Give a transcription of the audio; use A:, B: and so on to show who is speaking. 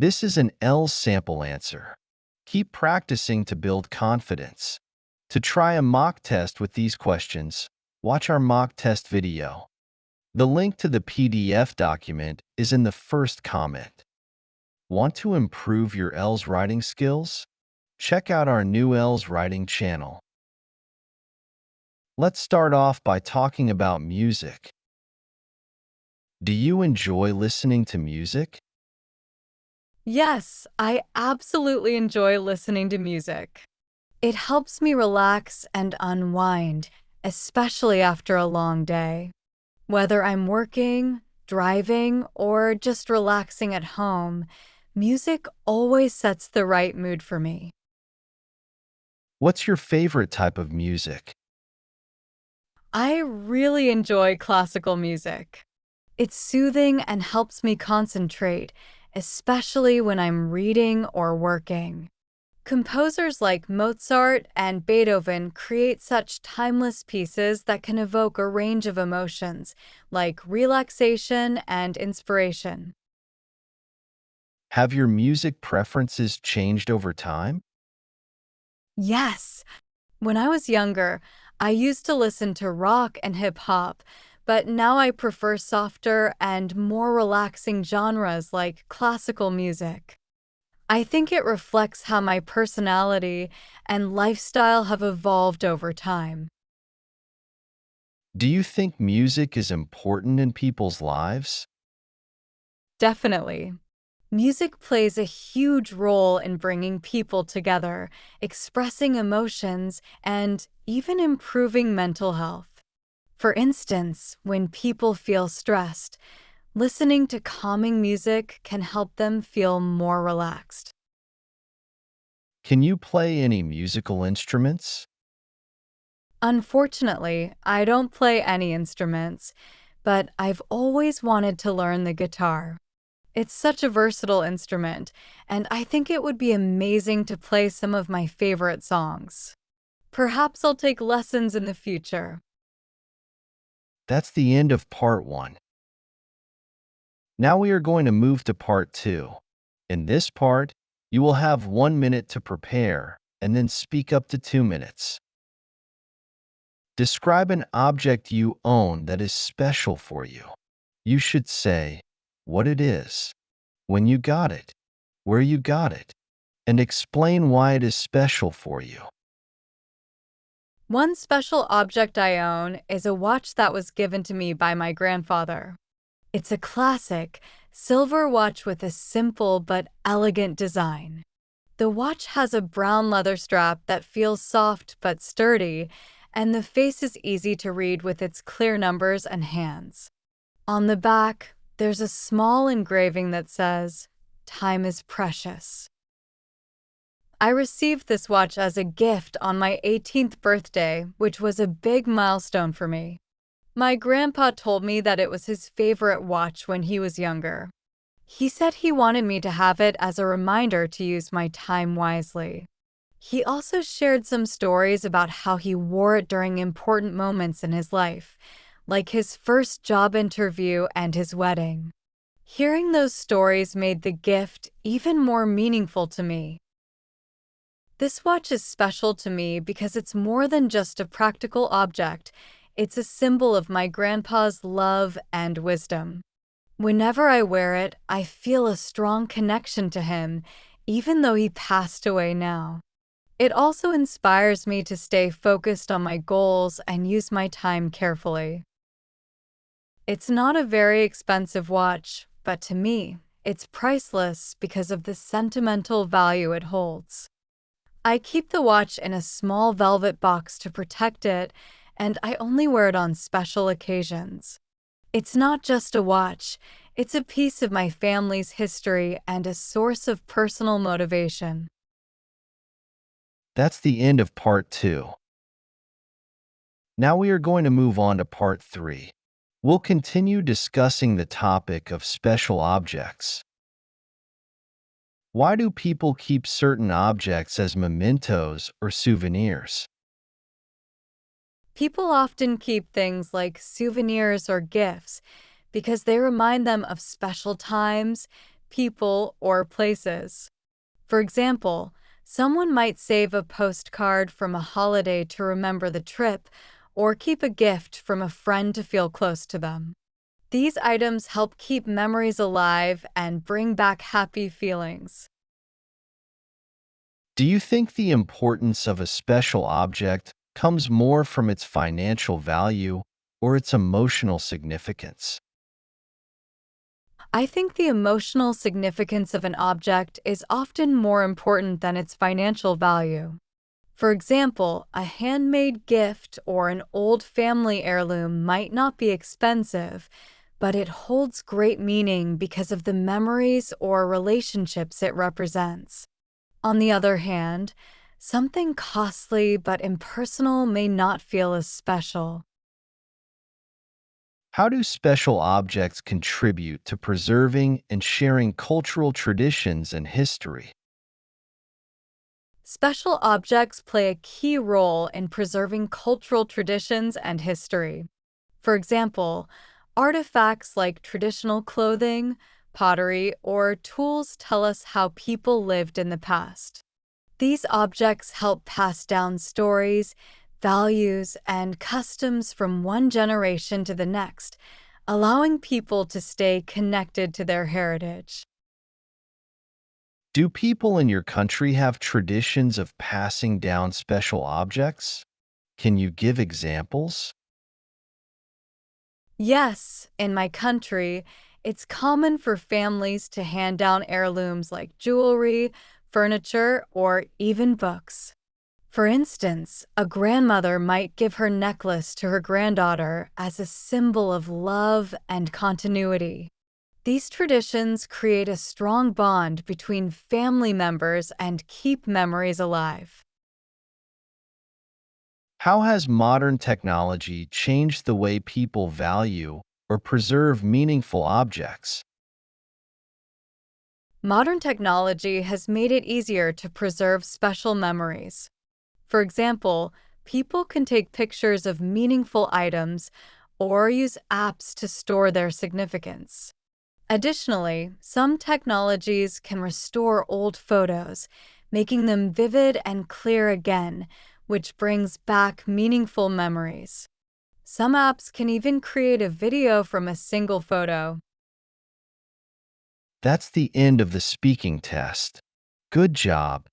A: This is an IELTS sample answer. Keep practicing to build confidence. To try a mock test with these questions, watch our mock test video. The link to the PDF document is in the first comment. Want to improve your IELTS writing skills? Check out our new IELTS writing channel. Let's start off by talking about music. Do you enjoy listening to music?
B: Yes, I absolutely enjoy listening to music. It helps me relax and unwind, especially after a long day. Whether I'm working, driving, or just relaxing at home, music always sets the right mood for me.
A: What's your favorite type of music?
B: I really enjoy classical music. It's soothing and helps me concentrate, especially when I'm reading or working. Composers like Mozart and Beethoven create such timeless pieces that can evoke a range of emotions, like relaxation and inspiration.
A: Have your music preferences changed over time?
B: Yes, when I was younger, I used to listen to rock and hip hop, but now I prefer softer and more relaxing genres like classical music. I think it reflects how my personality and lifestyle have evolved over time.
A: Do you think music is important in people's lives?
B: Definitely. Music plays a huge role in bringing people together, expressing emotions, and even improving mental health. For instance, when people feel stressed, listening to calming music can help them feel more relaxed.
A: Can you play any musical instruments?
B: Unfortunately, I don't play any instruments, but I've always wanted to learn the guitar. It's such a versatile instrument, and I think it would be amazing to play some of my favorite songs. Perhaps I'll take lessons in the future.
A: That's the end of part 1. Now we are going to move to part 2. In this part, you will have 1 minute to prepare and then speak up to 2 minutes. Describe an object you own that is special for you. You should say what it is, when you got it, where you got it, and explain why it is special for you.
B: One special object I own is a watch that was given to me by my grandfather. It's a classic, silver watch with a simple but elegant design. The watch has a brown leather strap that feels soft but sturdy, and the face is easy to read with its clear numbers and hands. On the back, there's a small engraving that says, "Time is precious." I received this watch as a gift on my 18th birthday, which was a big milestone for me. My grandpa told me that it was his favorite watch when he was younger. He said he wanted me to have it as a reminder to use my time wisely. He also shared some stories about how he wore it during important moments in his life, like his first job interview and his wedding. Hearing those stories made the gift even more meaningful to me. This watch is special to me because it's more than just a practical object. It's a symbol of my grandpa's love and wisdom. Whenever I wear it, I feel a strong connection to him, even though he passed away now. It also inspires me to stay focused on my goals and use my time carefully. It's not a very expensive watch, but to me, it's priceless because of the sentimental value it holds. I keep the watch in a small velvet box to protect it, and I only wear it on special occasions. It's not just a watch, it's a piece of my family's history and a source of personal motivation.
A: That's the end of part 2. Now we are going to move on to part 3. We'll continue discussing the topic of special objects. Why do people keep certain objects as mementos or souvenirs?
B: People often keep things like souvenirs or gifts because they remind them of special times, people, or places. For example, someone might save a postcard from a holiday to remember the trip, or keep a gift from a friend to feel close to them. These items help keep memories alive and bring back happy feelings.
A: Do you think the importance of a special object comes more from its financial value or its emotional significance?
B: I think the emotional significance of an object is often more important than its financial value. For example, a handmade gift or an old family heirloom might not be expensive, but it holds great meaning because of the memories or relationships it represents. On the other hand, something costly but impersonal may not feel as special.
A: How do special objects contribute to preserving and sharing cultural traditions and history?
B: Special objects play a key role in preserving cultural traditions and history. For example, artifacts like traditional clothing, pottery, or tools tell us how people lived in the past. These objects help pass down stories, values, and customs from one generation to the next, allowing people to stay connected to their heritage.
A: Do people in your country have traditions of passing down special objects? Can you give examples?
B: Yes, in my country, it's common for families to hand down heirlooms like jewelry, furniture, or even books. For instance, a grandmother might give her necklace to her granddaughter as a symbol of love and continuity. These traditions create a strong bond between family members and keep memories alive.
A: How has modern technology changed the way people value or preserve meaningful objects?
B: Modern technology has made it easier to preserve special memories. For example, people can take pictures of meaningful items or use apps to store their significance. Additionally, some technologies can restore old photos, making them vivid and clear again, which brings back meaningful memories. Some apps can even create a video from a single photo.
A: That's the end of the speaking test. Good job.